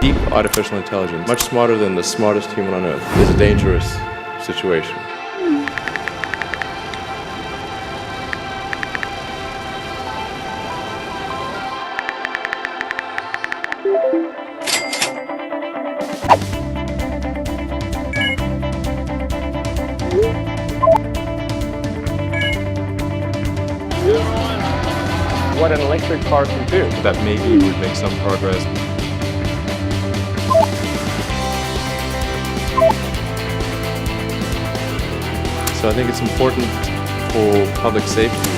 Deep artificial intelligence, much smarter than the smartest human on earth, is a dangerous situation. What an electric car can do. That maybe would make some progress. So I think it's important for public safety.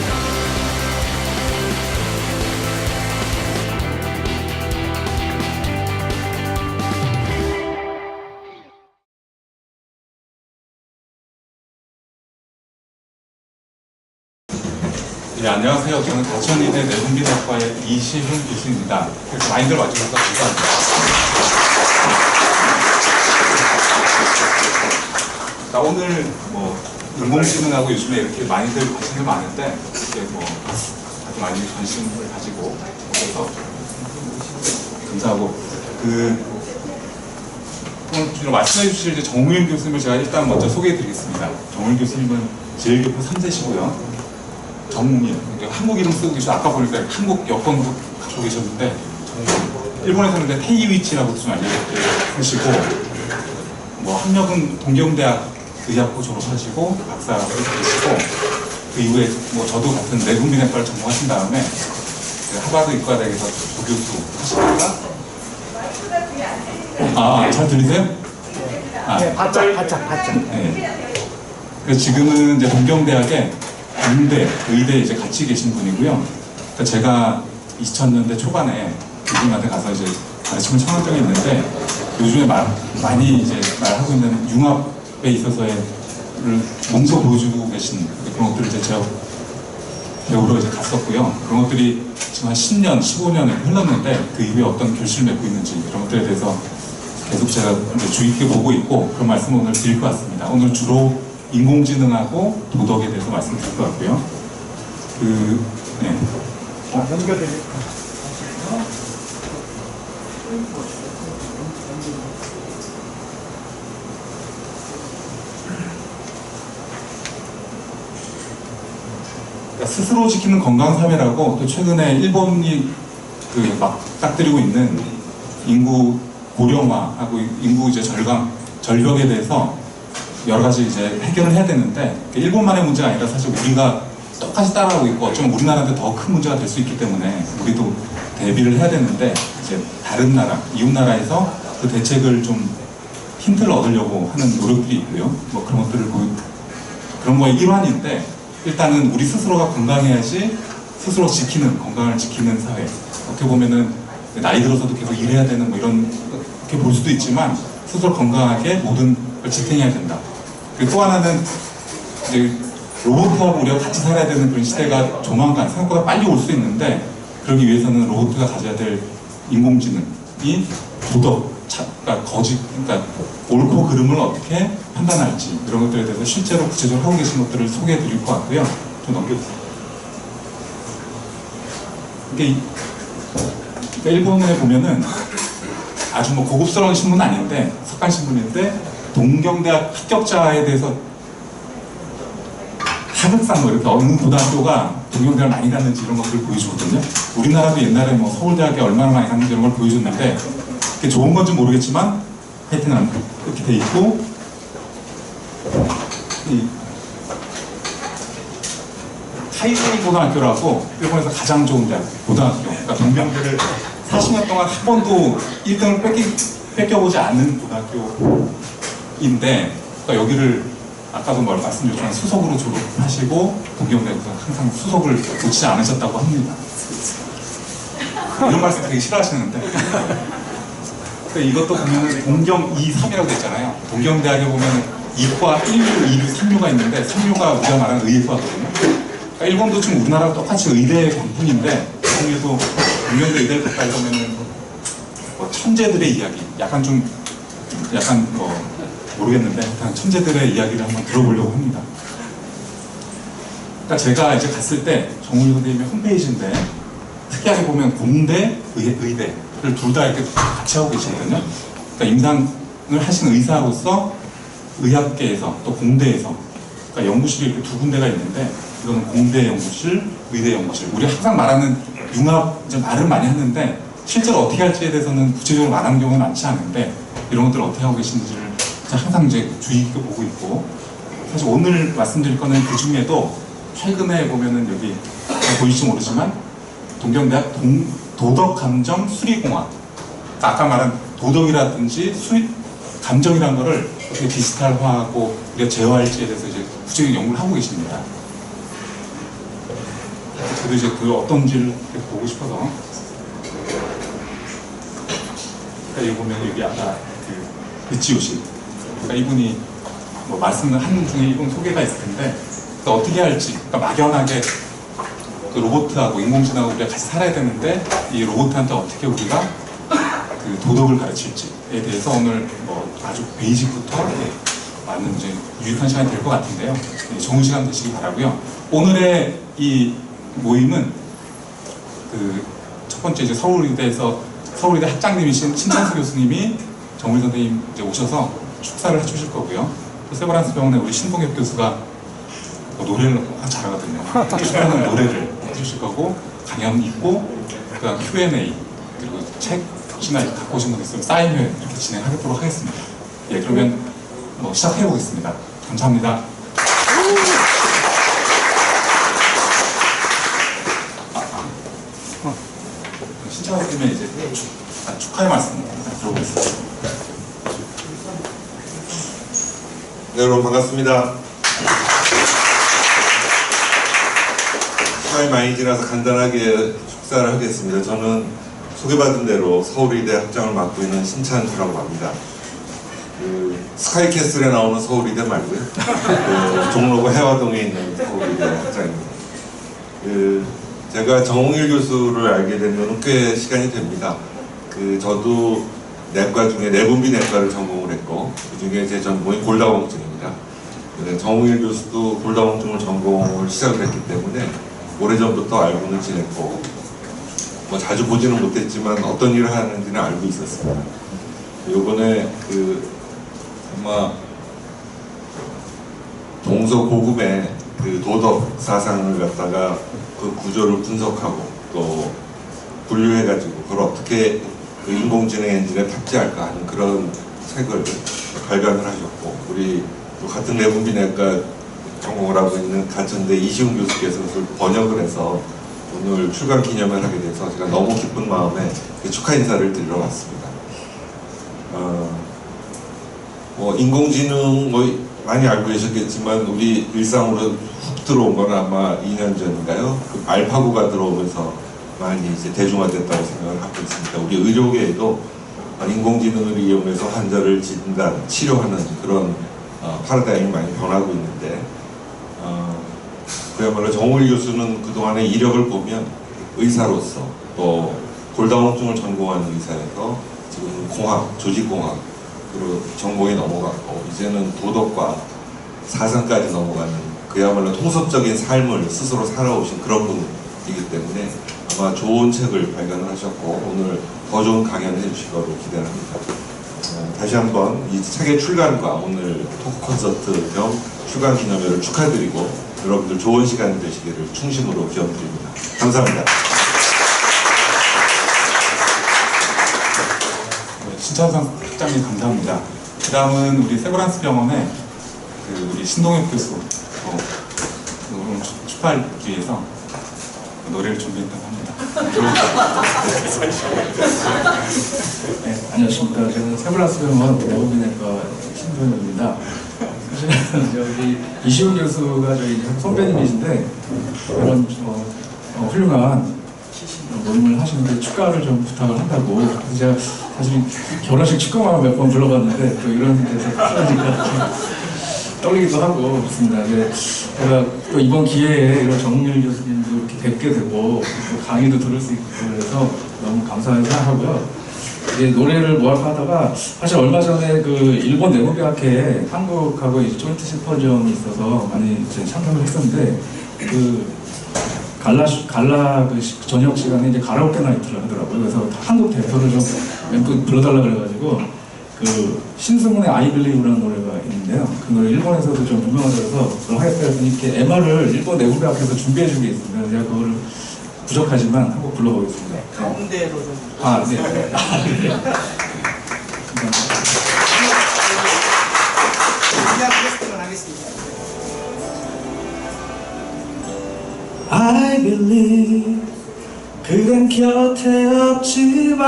네, 안녕하세요. 저는 다천의대 내분비학과의 이시훈 교수입니다. 그래서 많이들 와주셔서 감사합니다. 자, 오늘 인공지능하고 요즘에 이렇게 많이들 관심이 많은데 이렇게 아주 많이 관심을 가지고 그래서 감사하고 오늘 말씀해 주실 정우윤 교수님을 제가 일단 먼저 소개해 드리겠습니다. 정우윤 교수님은 제1교포 3세시고요. 정우민, 한국 이름 쓰고 계시고 아까 보니까 한국 여권도 갖고 계셨는데 일본에서는 이제 테이위치라고 좀 알려주시고 학력은 동경대학 의학부 졸업하시고 박사를 계시고 그 이후에 저도 같은 내분비내과를 전공하신 다음에 하버드 의과대학에서 조교수 하시다가 잘 들리세요? 네, 바짝. 네. 그래서 지금은 이제 동경대학에 의대 이제 같이 계신 분이고요. 그러니까 제가 2000년대 초반에 이분한테 가서 이제 가르침을 청한 적이 있는데 요즘에 많이 이제 말하고 있는 융합에 있어서의 몸소 보여주고 계신 그런 것들을 이제 제가 배우러 이제 갔었고요. 그런 것들이 지금 한 10년, 15년 흘렀는데 그 이후에 어떤 결실을 맺고 있는지 이런 것들에 대해서 계속 제가 주의 깊게 보고 있고 그런 말씀을 오늘 드릴 것 같습니다. 오늘 주로 인공지능하고 도덕에 대해서 말씀드릴 것 같고요. 넘겨드릴게요. 스스로 지키는 건강사회라고 또 최근에 일본이 막 딱들이고 있는 인구 고령화하고 인구 이제 절벽에 대해서 여러 가지 이제 해결을 해야 되는데 일본만의 문제가 아니라 사실 우리가 똑같이 따라하고 있고 어쩌면 우리나라한테 더 큰 문제가 될 수 있기 때문에 우리도 대비를 해야 되는데 이제 다른 나라, 이웃 나라에서 그 대책을 좀 힌트를 얻으려고 하는 노력들이 있고요. 그런 것들을 그런 거의 일환인데 일단은 우리 스스로가 건강해야지 스스로 건강을 지키는 사회. 어떻게 보면은 나이 들어서도 계속 일해야 되는 이렇게 볼 수도 있지만 스스로 건강하게 모든 걸 지탱해야 된다. 그리고 또 하나는 이제 로봇하고 우리가 같이 살아야 되는 그런 시대가 조만간 생각보다 빨리 올 수 있는데 그러기 위해서는 로봇가 가져야 될 인공지능이 그러니까 옳고 그름을 어떻게 판단할지 이런 것들에 대해서 실제로 구체적으로 하고 계신 것들을 소개해 드릴 것 같고요. 좀 넘겨주세요. 이게 일본에 보면은 아주 고급스러운 신문은 아닌데 석간 신문인데 동경대학 합격자에 대해서 하극상 이렇게 어느 고등학교가 동경대학을 많이 갔는지 이런 것들을 보여주거든요. 우리나라도 옛날에 서울대학에 얼마나 많이 갔는지 이런 걸 보여줬는데 그게 좋은 건지 모르겠지만 하여튼 이렇게 돼 있고 카이세이 고등학교라고 일본에서 가장 좋은 고등학교 그러니까 동경대를 40년 동안 한 번도 1등을 뺏겨보지 않는 고등학교인데 그러니까 여기를 아까도 말씀드렸지만 수석으로 졸업하시고 동경대에서 항상 수석을 놓치지 않으셨다고 합니다. 이런 말씀 되게 싫어하시는데 이것도 보면은 동경 2, 3이라고 됐잖아요. 동경대학에 보면 이과 1류, 2류, 3류가 있는데 3류가 우리가 말하는 의과거든요. 그러니까 일본도 지금 우리나라랑 똑같이 의대 강풍인데 중에도 동경대 의대를 가까이 보면은 천재들의 이야기, 약간 모르겠는데 일단 천재들의 이야기를 한번 들어보려고 합니다. 그러니까 제가 이제 갔을 때 정우윤 선생님의 홈페이지인데 특이하게 보면 공대, 의대 둘 다 이렇게 같이 하고 계시거든요. 그러니까 임상을 하신 의사로서 의학계에서 또 공대에서 그러니까 연구실이 이렇게 두 군데가 있는데 이거는 공대 연구실, 의대 연구실. 우리 항상 말하는 융합 이제 말은 많이 하는데 실제로 어떻게 할지에 대해서는 구체적으로 말하는 경우는 많지 않은데 이런 것들을 어떻게 하고 계신지를 항상 이제 주의 깊게 보고 있고 사실 오늘 말씀드릴 거는 그 중에도 최근에 보면은 여기 보일지 모르지만 동경대학 도덕감정 수리공학 그러니까 아까 말한 도덕이라든지 감정이라는 거를 어떻게 디지털화하고 우리가 제어할지에 대해서 이제 구체적인 연구를 하고 계십니다. 저도 이제 그 어떤지를 보고 싶어서 여기 보면 여기 아까 그 르치오시 그러니까 이분이 뭐 말씀을 하는 중에 이분 소개가 있을 텐데 그러니까 어떻게 할지 그러니까 막연하게 그 로봇하고 인공지능하고 우리가 같이 살아야 되는데 이 로봇한테 어떻게 우리가 그 도덕을 가르칠지에 대해서 오늘 뭐 아주 베이직부터 많은 이제 유익한 시간이 될 것 같은데요. 네, 좋은 시간 되시기 바라고요. 오늘의 이 모임은 그 첫 번째 이제 서울의대 학장님이신 신창수 교수님이 정우일 선생님 이제 오셔서 축사를 해주실 거고요. 또 세브란스 병원의 우리 신동엽 교수가 노래를 잘하거든요. 축사하는 노래를 해주실 거고 강연 있고 그다음 Q&A 그리고 책이나 갖고 오신 분 있으면 사인회 이렇게 진행하도록 하겠습니다. 예, 그러면 뭐 시작해 보겠습니다. 감사합니다. 신창호님의 이제 축하의 말씀 들어보겠습니다. 네, 여러분 반갑습니다. 시간이 많이 지나서 간단하게 축사를 하겠습니다. 저는 소개받은 대로 서울의대 학장을 맡고 있는 신찬수라고 합니다. 그 스카이캐슬에 나오는 서울의대 말고요. 그 종로구 해화동에 있는 서울의대 학장입니다. 제가 정홍일 교수를 알게 된 건 꽤 시간이 됩니다. 저도 내과 중에 내분비 내과를 전공을 했고 그 중에 제 전공이 골다공증입니다. 정홍일 교수도 골다공증을 전공을 시작을 했기 때문에 오래전부터 알고는 지냈고 뭐 자주 보지는 못했지만 어떤 일을 하는지는 알고 있었습니다. 요번에 아마 동서고금의 그 도덕 사상을 갖다가 그 구조를 분석하고 또 분류해가지고 그걸 어떻게 그 인공지능 엔진에 탑재할까 하는 그런 책을 발간을 하셨고 우리 또 같은 내분비내과 전공을 하고 있는 가천대 이시훈 교수께서 그걸 번역을 해서 오늘 출간 기념을 하게 돼서 제가 너무 기쁜 마음에 축하 인사를 드리러 왔습니다. 인공지능 많이 알고 계셨겠지만 우리 일상으로 훅 들어온 건 아마 2년 전인가요? 그 알파고가 들어오면서 많이 이제 대중화됐다고 생각을 하고 있습니다. 우리 의료계에도 인공지능을 이용해서 환자를 진단, 치료하는 그런 파라다임이 많이 변하고 있는데 그야말로 정우일 교수는 그동안의 이력을 보면 의사로서 또 골다공증을 전공하는 의사여서 지금 공학, 조직공학 그리고 전공이 넘어갔고 이제는 도덕과 사상까지 넘어가는 그야말로 통섭적인 삶을 스스로 살아오신 그런 분이기 때문에 아마 좋은 책을 발간을 하셨고 오늘 더 좋은 강연을 해주실 거로 기대를 합니다. 다시 한번 이 책의 출간과 오늘 토크 콘서트 겸 출간 기념회를 축하드리고 여러분들 좋은 시간이 되시기를 충심으로 기원드립니다. 감사합니다. 신찬상 학장님 감사합니다. 그 다음은 우리 세브란스 병원의 우리 신동엽 교수 오늘 축하하기 위해서 노래를 준비했다고 합니다. 네, 안녕하십니까. 저는 세브란스 병원 내분비내과 신동엽입니다. 사실은 저기 이시훈 교수가 저희 선배님이신데 이런 훌륭한 모임을 하시는데 축가를 좀 부탁을 한다고. 그래서 제가 사실 결혼식 축가만 몇 번 불러봤는데 또 이런 데서 하니까 떨리기도 하고 그렇습니다. 제가 또 이번 기회에 이런 정홍일 교수님도 이렇게 뵙게 되고 또 강의도 들을 수 있고 그래서 너무 감사하게 생각하고요. 이제 노래를 모아하다가 사실 얼마 전에 그 일본 내부대학회에 한국하고 이제 조인트 심포지엄이 있어서 많이 이제 참석을 했었는데 그 갈라 그 저녁 시간에 이제 가라오케 나이트를 하더라고요. 그래서 한국 대표를 좀 멤버 불러달라 그래가지고 그 신승훈의 I Believe라는 노래가 있는데요. 그 노래 일본에서도 좀 유명하다고 해서 그걸 하겠다 했더니 이렇게 MR을 일본 내후배 앞에서 준비해 준 게 있습니다. 제가 그거를 부족하지만 한번 불러보겠습니다. 가운데로 좀. 아, 네. 감사합니다. 그냥 테스트만 하겠습니다. I believe 그댄 곁에 없지만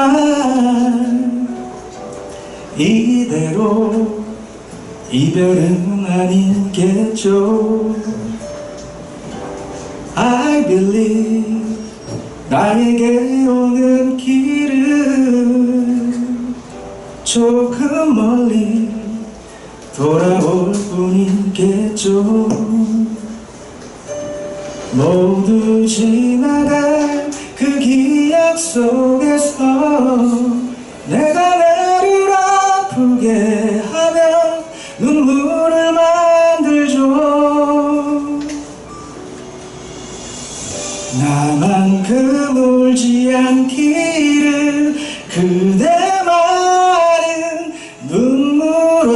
이대로 이별은 아니겠죠. I believe 나에게 오는 길은 조금 멀리 돌아올 뿐이겠죠. 모두 지나간 그 기억 속에서 내가 나를 아프게 하며 눈물을 만들죠. 나만큼 울지 않기를 그대만은 눈물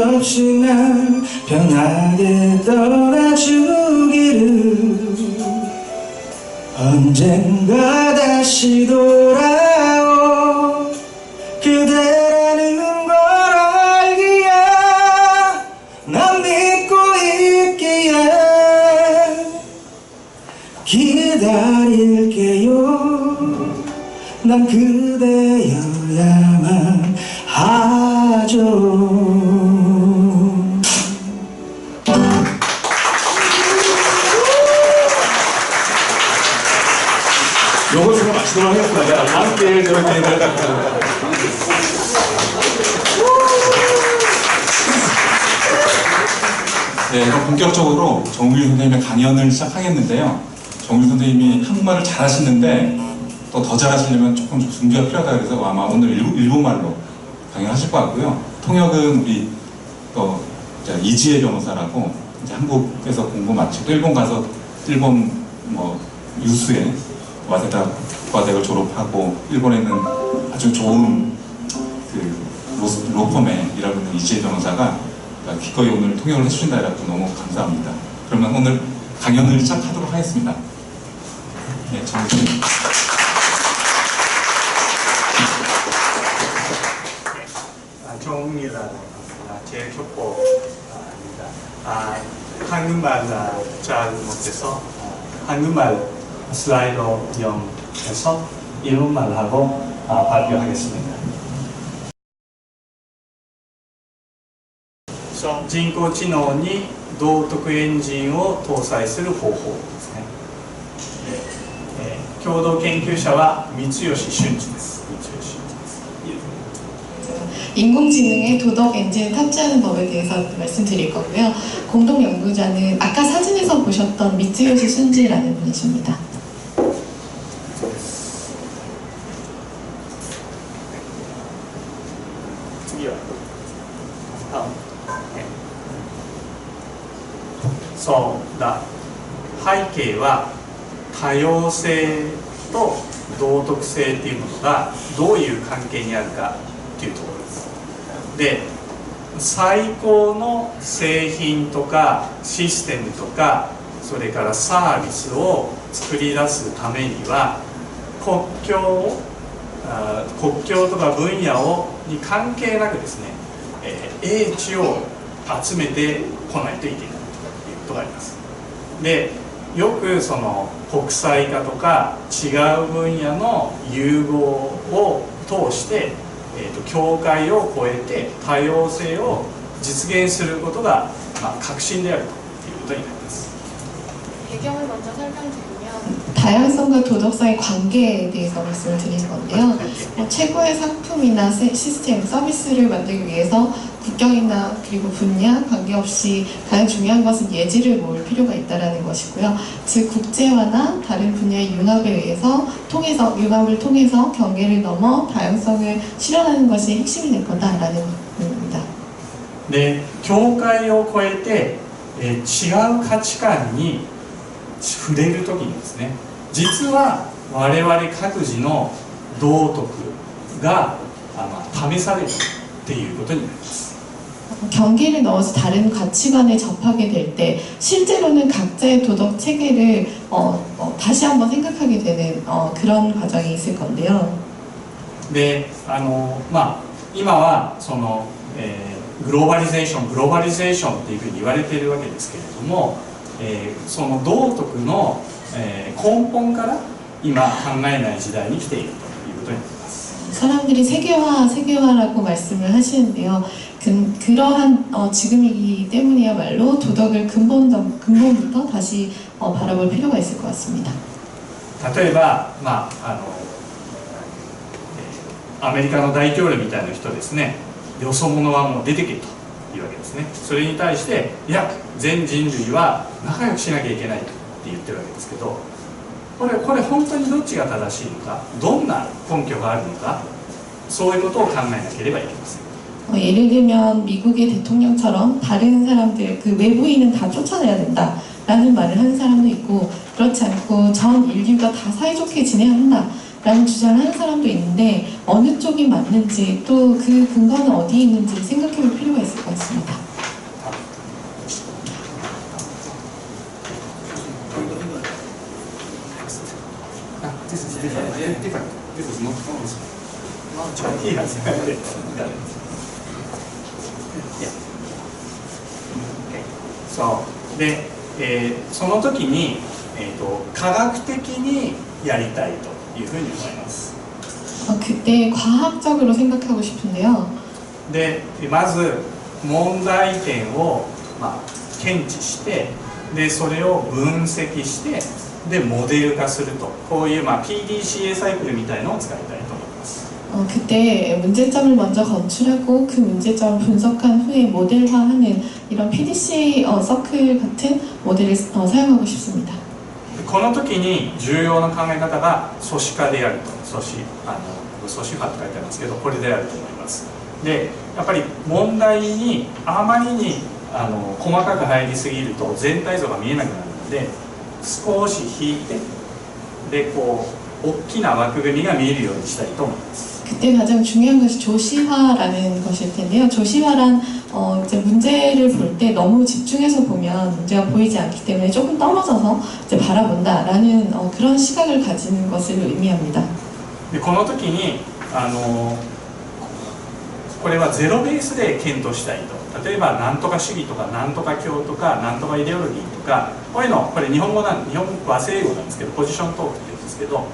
없이 날 편하게 떠나주기를. 언젠가 다시 돌아올 그대라는 걸 알기에 난 믿고 있기에 기다릴게요. 난 그대여야만 하죠. 요거 제가 마치도록 하겠습니다. 다음 기회에 저렇게 네, 그럼 본격적으로 정우일 선생님의 강연을 시작하겠는데요. 정우일 선생님이 한국말을 잘하시는데 또 더 잘하시려면 조금 준비가 필요하다 그래서 아마 오늘 일본말로 강연하실 것 같고요. 통역은 우리 또 이지혜 변호사라고 이제 한국에서 공부 마치고 일본 가서 일본 뭐 유수에 와세다 과대를 졸업하고 일본에는 아주 좋은 그 로펌에 일하고 있는 이지혜 변호사가 기꺼이 오늘 통역을 해주신다 해서 너무 감사합니다. 그러면 오늘 강연을 시작하도록 하겠습니다. 네, 정우님. 정우입니다. 제 족보입니다. 한국말 잘 못해서 한국말 슬라이드 이용해서 일본말하고 발표하겠습니다.人工知能に道徳エンジンを搭載する方法ですね。共同研究者は三吉俊二です。三吉俊二です。 인공지능의 도덕 엔진을 탑재하는 법에 대해서 말씀드릴 거고요. 공동 연구자는 아까 사진에서 보셨던 미츠요시 순지라는 분이십니다.そうだ。背景は多様性と道徳性っていうものがどういう関係にあるかというところです。で、最高の製品とかシステムとかそれからサービスを作り出すためには国境とか分野に関係なくですね、英知を集めてこないといけないということがあります。で、よくその国際化とか違う分野の融合を通して境界を越えて多様性を実現することが、核心であるということになります。 배경을 먼저 설명드리면 다양성과 도덕성의 관계에 대해서 말씀을 드릴 건데요. 최고의 상품이나 시스템, 서비스를 만들기 위해서 국경이나 그리고 분야 관계없이 가장 중요한 것은 예지를 모을 필요가 있다는 것이고요. 즉 국제화나 다른 분야의 융합을 통해서 경계를 넘어 다양성을 실현하는 것이 핵심이 될 거다라는 겁니다. で、境界を越えて、違う価値観に触れるときにですね、実は我々各自の道徳が試されるっていうことになります。 경계를 넣어서 다른 가치관에 접하게 될 때 실제로는 각자의 도덕 체계를 다시 한번 생각하게 되는 그런 과정이 있을 건데요. で今はその、グローバリゼーションっていうふうに言われているわけですけれども、その道徳の、根本から今考えない時代に来ているということになります。 사람들이 세계화라고 말씀을 하시는데요. 그러한 지금이기 때문이야말로 도덕을 근본부터 다시 바라볼 필요가 있을 것 같습니다. 例えば、アメリカの大統領みたいな人ですね、よそ者はもう出てけというわけですね。それに対して、いや、全人類は仲良くしなきゃいけないって言ってるわけですけど、これ本当にどっちが正しいのか、どんな根拠があるのか、そういうことを考えなければいけません。 예를 들면 미국의 대통령처럼 다른 사람들, 그 외부인은 다 쫓아내야 된다라는 말을 하는 사람도 있고, 그렇지 않고 전 인류가 다 사이좋게 지내야 한다라는 주장을 하는 사람도 있는데, 어느 쪽이 맞는지 또 그 근거는 어디에 있는지 생각해볼 필요가 있을 것 같습니다.そうで、その時に、科学的にやりたいというふうに思います。 그때 과학적으로 생각하고 싶은데요. でまず問題点を、検知して、でそれを分析して、でモデル化すると、こういう、PDCA サイクルみたいのを使いたいと思います。 그때 문제점을 먼저 건출하고 그 문제점을 분석한 후에 모델화하는 이런 PDCA 서클 같은 모델을 사용하고 싶습니다. この時に重要な考え方が組織化であると、組織化って書いてありますけど、これであると思います。でやっぱり問題にあまりに細かく入りすぎると全体像が見えなくなるので、少し引いて、でこう大きな枠組みが見えるようにしたいと思います。 그때 가장 중요한 것이 조시화라는 것일 텐데요. 조시화란 이제 문제를 볼 때 너무 집중해서 보면 문제가 보이지 않기 때문에 조금 떨어져서 이제 바라본다라는 그런 시각을 가지는 것을 의미합니다. でこの時にこれはゼロベースで検討したいと。例えばなんとか主義とかなんとか教とかなんとかイデオロギーとか、こういうの、これ日本和製英語なんですけど、ポジショントークって言うんですけど、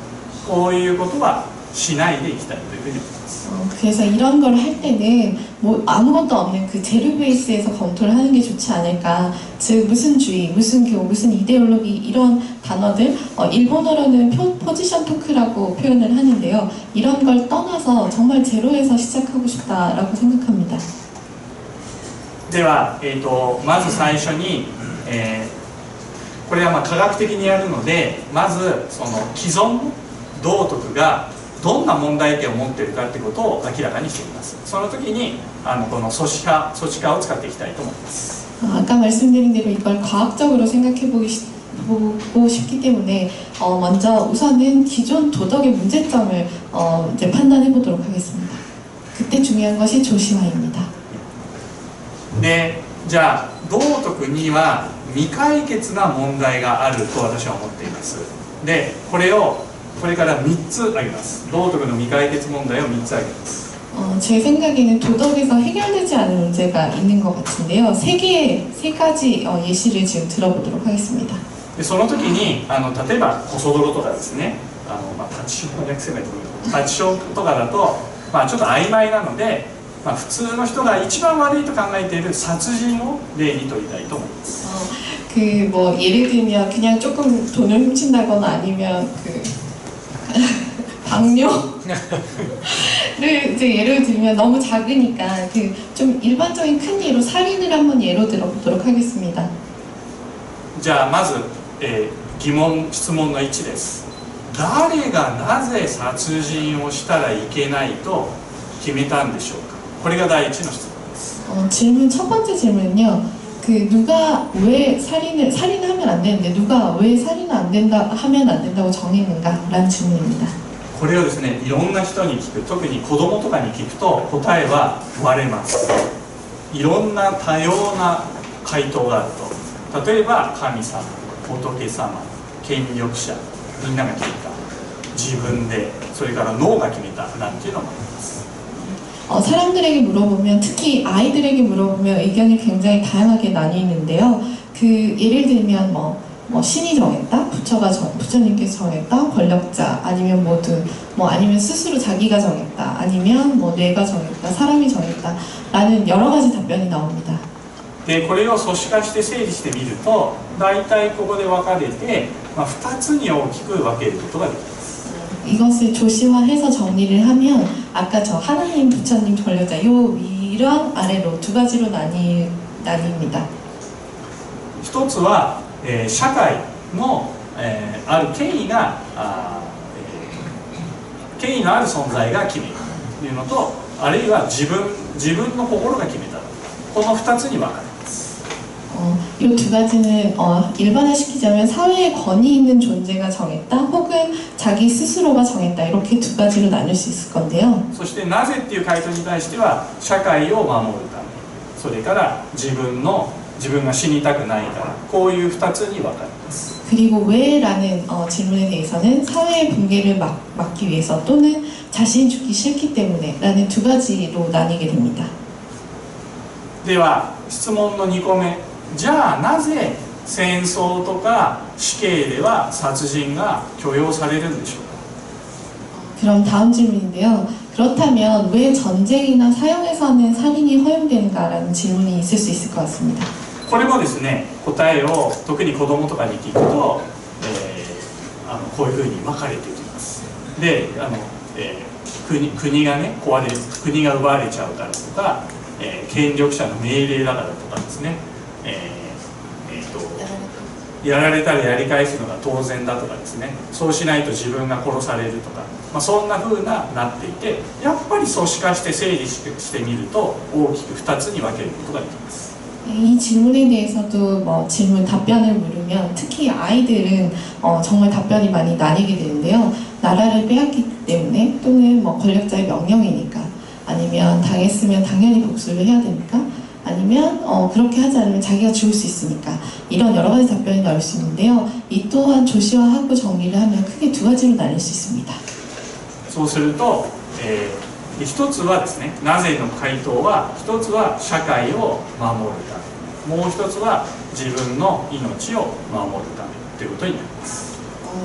こういうことはしないでいきたいというふうに思います。 그래서 이런 걸 할 때는 뭐 아무것도 없는 그 제로 베이스에서 검토를 하는 게 좋지 않을까. 즉 무슨 주의, 무슨 교, 무슨 이데올로기 이런 단어들, 일본어로는 포지션 토크라고 표현을 하는데요. 이런 걸 떠나서 정말 제로에서 시작하고 싶다라고 생각합니다. では、まず最初に、これは科学的にやるので、まずその既存の道徳がどんな問題点を持っているかということを明らかにしています。その時にこの組織化を使っていきたいと思います。 아까 말씀드린 대로 이걸 과학적으로 생각해보고 싶기 때문에 먼저 우선은 기존 도덕의 문제점을 이제 판단해보도록 하겠습니다. 그때 중요한 것이 조시화입니다. で、じゃあ道徳には未解決な問題があると私は思っています。で、これから3つ挙げます。道徳の未解決問題を3つ挙げます。 제 생각에는 도덕에서 해결되지 않은 문제가 있는 것 같은데요. 세 가지 예시를 지금 들어보도록 하겠습니다. でその時に例えばコソ泥とかですね、タチションの略せないと思うけど、タチションとかだと、ちょっと曖昧なので、普通の人が一番悪いと考えている殺人を例にとりたいと思います。 그 뭐 예를 들면 그냥 조금 돈을 훔친다거나 아니면 그 방뇨를 이제 예를 들면 너무 작으니까 그 좀 일반적인 큰 예로 살인을 한번 예로 들어보도록 하겠습니다. じゃあまず、質問の1です。誰がなぜ殺人をしたらいけないと決めたんでしょうか。これが第一の質問です。 질문 첫 번째 질문은요. 그 그 누가 왜 살인하면 안 되는데 누가 왜 살인 안 된다 하면 안 된다고 정했는가라는 질문입니다. これをですね、いろんな人に聞く、特に子供とかに聞くと答えは割れます。いろんな多様な回答があると、例えば神様、仏様、権力者、みんなが決めた、自分で、それから脳が決めたなんていうのもあります。 사람들에게 물어보면, 특히 아이들에게 물어보면 의견이 굉장히 다양하게 나뉘는데요. 그 예를 들면 뭐 신이 정했다, 부처님께서 정했다, 권력자, 아니면 모두, 아니면 스스로 자기가 정했다, 아니면 뇌가 정했다, 사람이 정했다라는 여러 가지 답변이 나옵니다. でこれを組織化して整理してみると、大体ここで分かれて、2つに大きく分けることができます。 이것을 조시화해서 정리를 하면 아까 저 하나님, 부처님, 권력자 요 위랑 아래로 두 가지로 나뉩니다. 一つは、社会の、ある権威のある存在が決めるというのと、あるいは自分の心が決めた、この2つに分かれます。 이 두 가지는 일반화시키자면 사회에 권위 있는 존재가 정했다, 혹은 자기 스스로가 정했다, 이렇게 두 가지로 나눌 수 있을 건데요. そしてなぜっていう回答に対しては、社会を守るため、それから自分が死にたくないから、こういう2つに分かれます。 그리고 왜라는 질문에 대해서는 사회의 붕괴를 막기 위해서, 또는 자신이 죽기 싫기 때문에 라는 두 가지로 나뉘게 됩니다. では質問の2個目、じゃあなぜ戦争とか死刑では殺人が許容されるんでしょうか。 그럼 다음 질문인데요. 그렇다면 왜 전쟁이나 사형에서는 살인이 허용되는가라는 질문이 있을 수 있을 것 같습니다. これもですね、答えを特に子供とかに聞くと、こういうふうに分かれていきます。で、国がね、国が奪われちゃうからとか、権力者の命令だからとかですね、やられたらやり返すのが当然だとかですね、そうしないと自分が殺されるとか、そんな風なっていて、やっぱり組織化して整理してみると大きく2つに分けることができます。 이 질문에 대해서도 답변을 물으면, 특히 아이들은 정말 답변이 많이 나뉘게 되는데요. 나라를 빼앗기 때문에, 또는 권력자의 명령이니까, 아니면 당했으면 당연히 복수를 해야 되니까, 아니면 그렇게 하지 않으면 자기가 죽을 수 있으니까, 이런 여러 가지 답변이 나올 수 있는데요. 이 또한 조시화하고 정리를 하면 크게 두 가지로 나뉠 수 있습니다. そうすると、一つはですね、なぜの回答は、一つは社会を守るため、もう一つは自分の命を守るためということになります。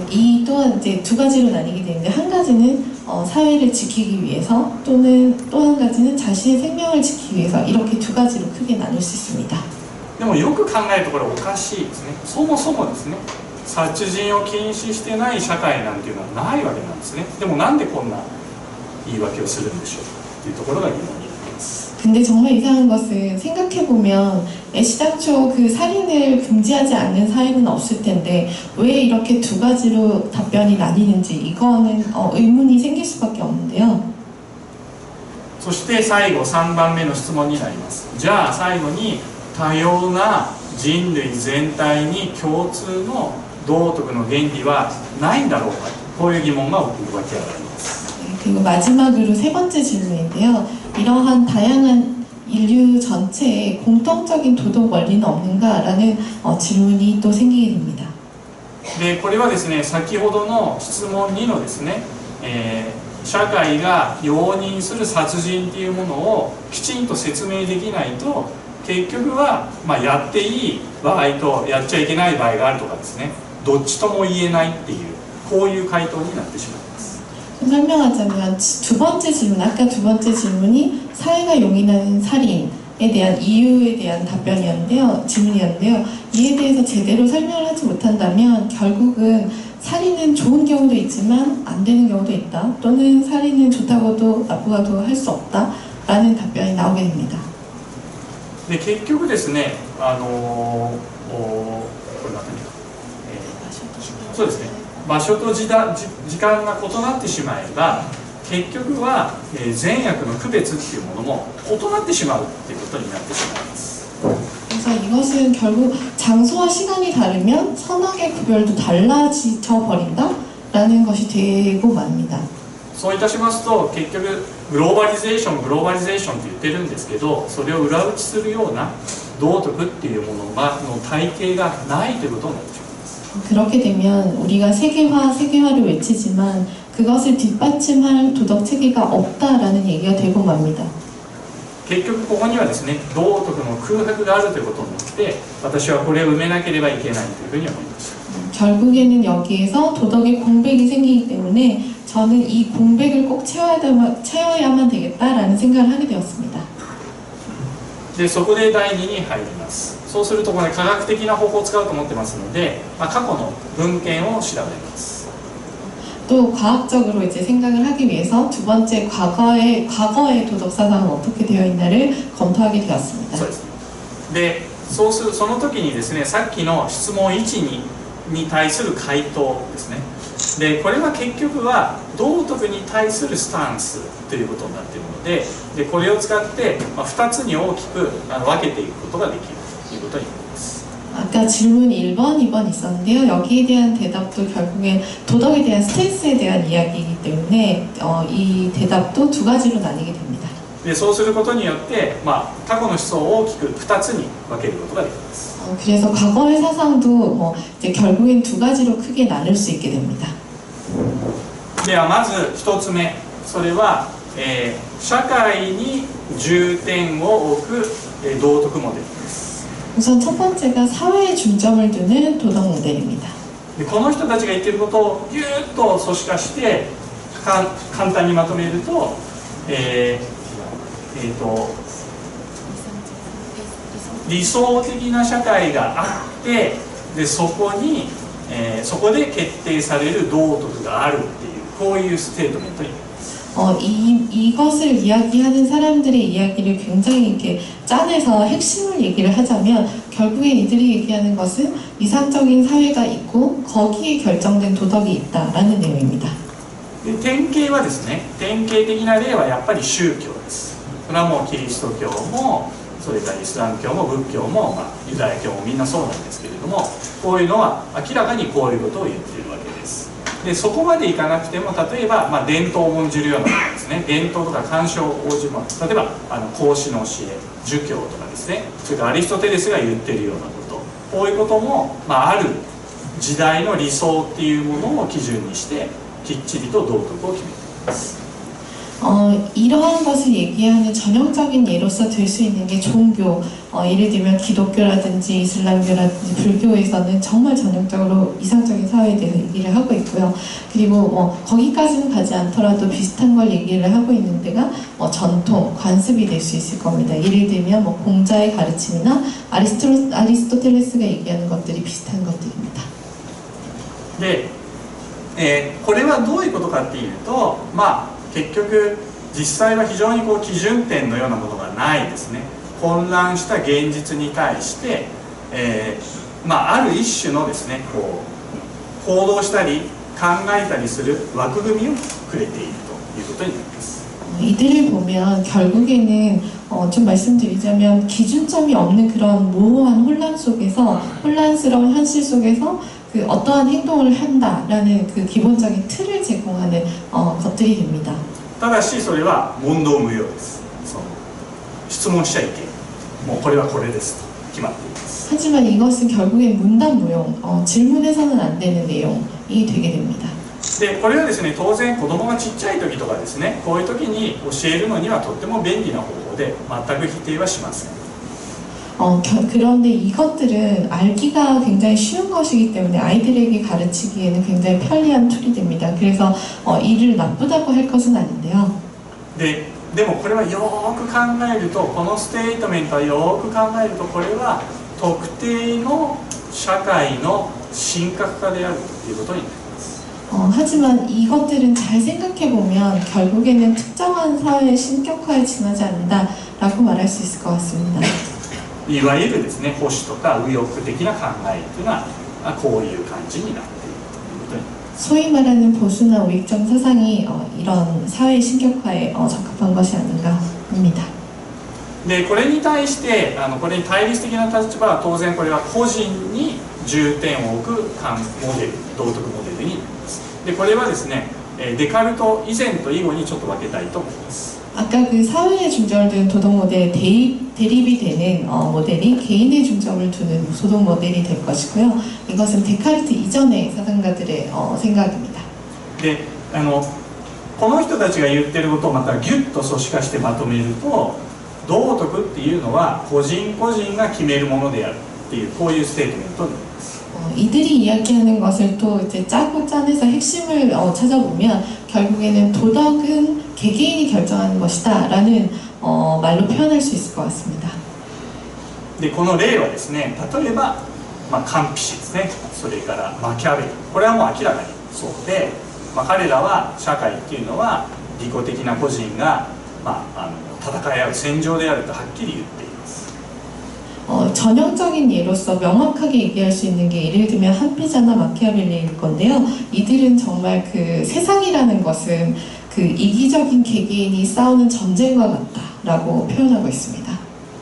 이 또한 이제 두 가지로 나뉘게 되는데, 한 가지는 사회를 지키기 위해서, 또는 또 한 가지는 자신의 생명을 지키기 위해서, 이렇게 두 가지로 크게 나눌 수 있습니다. でもよく考えるとこれおかしいですね。そもそもですね、殺人を禁止してない社会なんていうのはないわけなんですね。でもなんでこんな言い訳をするんでしょうかというところが疑問になります。 근데 정말 이상한 것은, 생각해보면 애시당초 그 살인을 금지하지 않는 사회는 없을 텐데 왜 이렇게 두 가지로 답변이 나뉘는지, 이거는 의문이 생길 수밖에 없는데요. そして最後3番目の質問になります。じゃあ最後に、多様な人類全体に共通の道徳の原理はないんだろうか、こういう疑問が湧き上がります。 그리고 마지막으로 세 번째 질문인데요. 이러한 다양한 인류 전체에 공통적인 도덕 원리는 없는가라는 질문이 또 생기게 됩니다. でこれはですね、先ほどの質問2のですね、社会が容認する殺人というものをきちんと説明できないと、結局は、やっていい場合とやっちゃいけない場合があるとかですね、どっちとも言えないっていう、こういう回答になってしまいます。 설명하자면, 두 번째 질문, 아까 두 번째 질문이 사회가 용인하는 살인에 대한 이유에 대한 질문이었는데요. 이에 대해서 제대로 설명을 하지 못한다면 결국은 살인은 좋은 경우도 있지만 안 되는 경우도 있다, 또는 살인은 좋다고도 나쁘다고 할 수 없다라는 답변이 나오게 됩니다. で結局ですね、これ何か、そうですね。 場所と時間が異なってしまえば、結局は善悪の区別っていうものも異なってしまうっていうことになってしまいます。 그래서 이것은 결국 장소와 시간이 다르면 선악의 구별도 달라져 버린다라는 것이 되고 맙니다. そういたしますと結局グローバリゼーションって言ってるんですけど、それを裏打ちするような道徳っていうものの体系がないということになってしまいます。 그렇게 되면 우리가 세계화를 외치지만 그것을 뒷받침할 도덕 체계가 없다라는 얘기가 되고 맙니다. 結局ここにはですね、道徳の空白があるということによって私はこれを埋めなければいけないというふうに思いました。 결국에는 여기에서 도덕의 공백이 생기기 때문에 저는 이 공백을 꼭 채워야만 되겠다라는 생각을 하게 되었습니다. でそこで第2に入ります。そうするとこれ科学的な方法を使うと思ってますので、過去の文献を調べます。 또 과학적으로 이제 생각을 하기 위해서 두 번째 과거의 도덕 사상은 어떻게 되어 있나를 검토하게 되었습니다. そうですね。でその時にですね、さっきの質問1に対する回答ですね。でこれは結局は道徳に対するスタンスということになっているので、これを使って、2つに大きく分けていくことができるということになります。 아까 질문 1번, 2번 있었는데요. 여기에 대한 대답도 결국엔 도덕에 대한 스탠스에 대한 이야기이기 때문에 이 대답도 두 가지로 나뉘게 됩니다. でそうすることによって、過去の思想を大きく2つに分けることができます。 그래서 과거의 사상도 이제 결국엔 두 가지로 크게 나눌 수 있게 됩니다. ではまず1つ目、それは、社会に重点を置く、道徳モデルです。 우선 첫 번째가 사회에 중점을 두는 도덕 모델입니다. でこの人たちが言っていることをぎゅーっと組織化して簡単にまとめると、理想的な社会があって、でそこで決定される道徳があるっていうこういうステートメントになります。 이것을 이야기하는 사람들의 이야기를 굉장히 이렇게 짜내서 핵심을 얘기를 하자면 결국에 이들이 얘기하는 것은 이상적인 사회가 있고 거기에 결정된 도덕이 있다라는 내용입니다. で典型はですね、典型的な例はやっぱり宗教です。それはもうキリスト教もそれからイスラム教も仏教も、ユダヤ教もみんなそうなんですけれども、こういうのは明らかにこういうことを言っているわけです。 でそこまでいかなくても、例えば、伝統を重んじるようなものですね、伝統とか慣習を応じるもの、例えば孔子の教え、儒教とかですね、それからアリストテレスが言っているようなこと、こういうことも、ある時代の理想っていうものを基準にしてきっちりと道徳を決めています。 이러한 것을 얘기하는 전형적인 예로서 될 수 있는 게 종교, 예를 들면 기독교라든지 이슬람교라든지 불교에서는 정말 전형적으로 이상적인 사회에 대해서 얘기를 하고 있고요. 그리고 거기까지는 가지 않더라도 비슷한 걸 얘기를 하고 있는 데가 전통, 관습이 될 수 있을 겁니다. 예를 들면 공자의 가르침이나 아리스토텔레스가 얘기하는 것들이 비슷한 것들입니다. で、これはどういうことかっていうと、結局実際は非常に基準点のようなものがないですね。混乱した現実に対して、ある一種のですね、行動したり考えたりする枠組みをくれているということになります。 이들을 보면 결국에는 좀 말씀드리자면 기준점이 없는 그런 모호한 혼란 속에서 혼란스러운 현실 속에서 그 어떠한 행동을 한다라는 그 기본적인 틀을 제공하는 것들이 됩니다. ただしそれは問答無用です。質問しちゃいけない。もうこれはこれですと決まっています。 하지만 이것은 결국엔 문단무용, 질문해서는 안 되는 내용이 되게 됩니다. でこれはですね、当然子供がちっちゃい時とかですね、こういう時に教えるのにはとっても便利な方法で全く否定はしません。 그런데 이것들은 알기가 굉장히 쉬운 것이기 때문에 아이들에게 가르치기에는 굉장히 편리한 툴이 됩니다. 그래서 이를 나쁘다고 할 것은 아닌데요. でもこれはよーく考えると、このステートメントはよーく考えると、これは特定の社会の神格化であるということになります。 하지만 이것들은 잘 생각해보면 결국에는 특정한 사회의 신격화에 지나지 않는다라고 말할 수 있을 것 같습니다. いわゆるですね、保守とか右翼的な考えというのはこういう感じになっているということになります。 소위 말하는 보수나 우익적 사상이 이런 사회의 신격화에 적합한 것이 아닌가 합니다. でこれに対してこれに対立的な立場は当然これは個人に重点を置くモデル道徳モデルになります。でこれはですねデカルト以前と以後にちょっと分けたいと思います。 아까 그 사회에 중점을 두는 도덕 모델 대립이 되는 모델이 개인의 중점을 두는 도덕 모델이 될 것이고요. 이것은 데카르트 이전의 사상가들의 생각입니다. でこの人たちが言ってることをまたギュッと組織化してまとめると道徳っていうのは個人個人が決めるものであるっていうこういうステートメントになります。 이들이 이야기하는 것을 또 이제 짜고 짜내서 핵심을 찾아보면 결국에는 도덕은 개개인이 결정하는 것이다라는 말로 표현할 수 있을 것 같습니다. でこの例はですね例えば、カンピシですねそれからマキャベリこれはもう明らかにそうで、彼らは社会っていうのは利己的な個人が、戦い合う戦場であるとはっきり言っています。 전형적인 예로서 명확하게 얘기할 수 있는 게 예를 들면 한피자나 마키아벨리일 건데요. 이들은 정말 그 세상이라는 것은 그 이기적인 개개인이 싸우는 전쟁과 같다라고 표현하고 있습니다.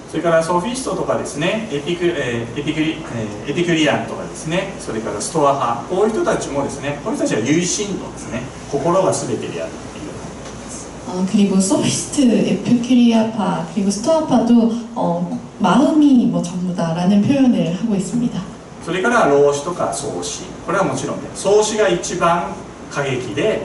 それからソフィストとかですねエピクリアンとかですねそれからストア派こういう人たちもですねこういう人たちは唯心論ですね心が全てであるっていう 그리고 소피스트, 에피큐리아파, 그리고 스토아파도 마음이 뭐 전부다라는 표현을 하고 있습니다. それから老子とか創始これはもちろんね創始が一番過激で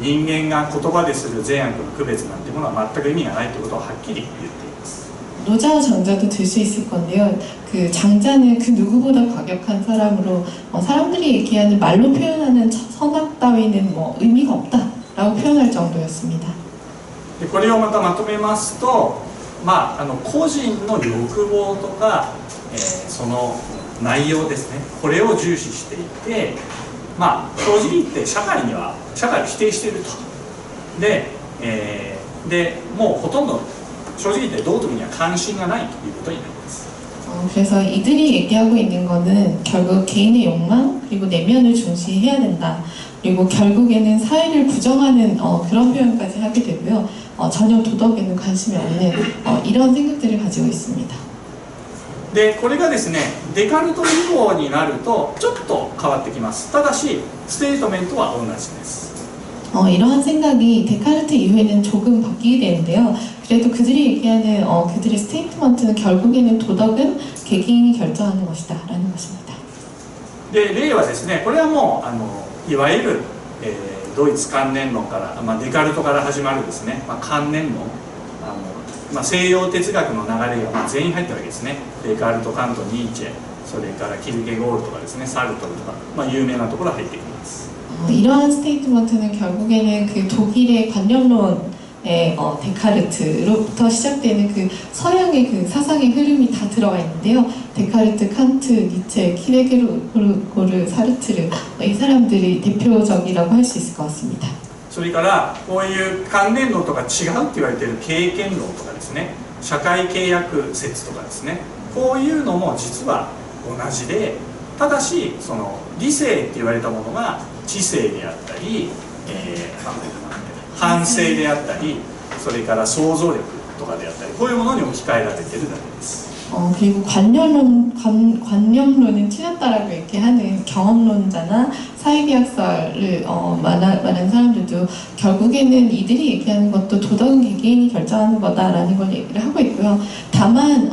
人間が言葉でする善悪の区別なんてものは全く意味がないということをはっきり言っています。 노자와 장자도 들 수 있을 건데요. 그 장자는 그 누구보다 과격한 사람으로 사람들이 얘기하는 말로 표현하는 선악 따위는 뭐 의미가 없다라고 표현할 정도였습니다. でこれをまたまとめますと、個人の欲望とか、その内容ですねこれを重視していて、正直言って社会を否定していると。でもうほとんど正直言って道徳には関心がないということになります。 그래서 이들이 얘기하고 있는 거는 결국 개인의 욕망 그리고 내면을 중시해야 된다. 그리고 결국에는 사회를 부정하는 그런 표현까지 하게 되고요. 전혀 도덕에는 관심이 없는 이런 생각들을 가지고 있습니다. でこれがですねデカルト以降になるとちょっと変わってきます。ただしステートメントは同じです。 이러한 생각이 데카르트 이후에는 조금 바뀌게 되는데요. 그래도 그들이 얘기하는 그들의 스테이트먼트는 결국에는 도덕은 개개인이 결정하는 것이다 라는 것입니다. で例はですねこれはもういわゆる、ドイツ観念論から、デカルトから始まるですね、観念論西洋哲学の流れが全員入ったわけですね。デカルト、カント、ニーチェそれからキルケゴールとかですねサルトルとか、有名なところ入ってきます。 이러한 스테이트먼트는 결국에는 그 독일의 관념론의 데카르트로부터 시작되는 그 서양의 그 사상의 흐름이 다 들어가 있는데요. 데카르트, 칸트, 니체, 키르케고르, 사르트르 이 사람들이 대표적이라고 할 수 있을 것 같습니다. それからこういう観念論とか違うって言われている経験論とかですね社会契約説とかですねこういうのも実は同じでただしその理性って言われたものが知性であったり、反省であったりそれから想像力とかであったりこういうものに置き換えられているだけです。 그리고 관념론은 틀렸다라고 얘기하는 경험론자나 사회계약서를 말하는 사람들도 결국에는 이들이 얘기하는 것도 도덕은 개개인이 결정하는 거다라는 걸 얘기를 하고 있고요. 다만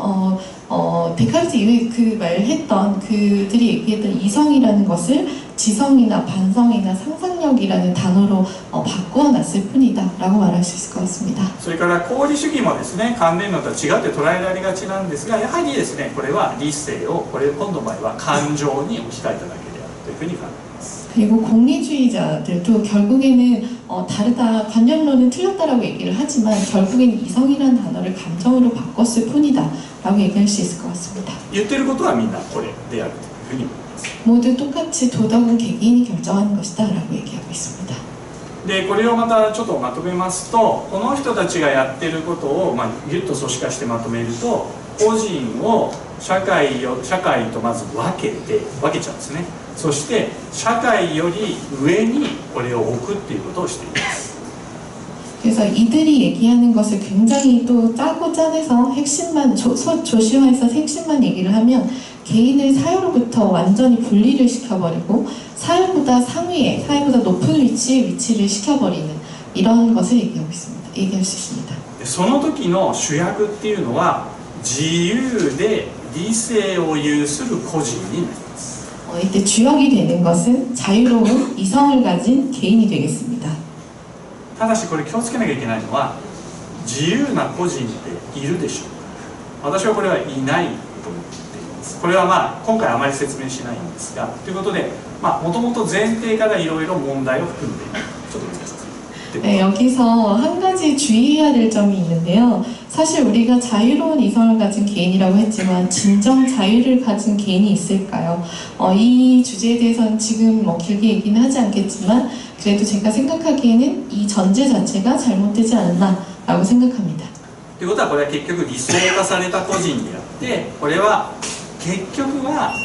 데카르트 이후에 그 말을 했던 그들이 얘기했던 이성이라는 것을 지성이나 반성이나 상상력이라는 단어로 바꾸어놨을 뿐이다라고 말할 수 있을 것 같습니다. それから功利主義もですね観念論とは違って捉えられがちなんですがやはりですねこれは理性をこれ今度の場合は感情に置き換えただけであるというふうに考えます。 그리고 공리주의자들도 결국에는 다르다 관념론은 틀렸다라고 얘기를 하지만 결국에는 이성이라는 단어를 감정으로 바꿨을 뿐이다라고 얘기할 수 있을 것 같습니다. 言ってることはみんなこれであるというふうに思います。 모두 똑같이 도덕은 개개인이 결정하는 것이다라고 얘기하고 있습니다. でこれをまたちょっとまとめますとこの人たちがやってることを、ギュッと組織化してまとめると個人を社会とまず分けちゃうんですね。そして社会より上にこれを置くっていうことをしています。 그래서 이들이 얘기하는 것을 굉장히 또 짜고 짜내서 핵심만 조시화해서 핵심만 얘기를 하면 개인을 사회로부터 완전히 분리를 시켜버리고 사회보다 상위에, 사회보다 높은 위치를 시켜버리는 이런 것을 얘기하고 있습니다. 얘기할 수 있습니다. その時の主役っていうのは自由で理性を有する個人になります。 이때 주역이 되는 것은 자유로운 이성을 가진 개인이 되겠습니다. ただしこれ気をつけなきゃいけないのは自由な個人っているでしょうか。私はこれはいないと思っています。これはまあ今回あまり説明しないんですが、ということでもともと前提からいろいろ問題を含んでいる。ちょっと難しいです。 네, 여기서 한 가지 주의해야 될 점이 있는데요. 사실 우리가 자유로운 이성을 가진 개인이라고 했지만 진정 자유를 가진 개인이 있을까요? 이 주제에 대해서는 지금 길게 얘기는 하지 않겠지만 그래도 제가 생각하기에는 이 전제 자체가 잘못되지 않았나라고 생각합니다. ということはこれは結局理想化された個人であってこれは結局は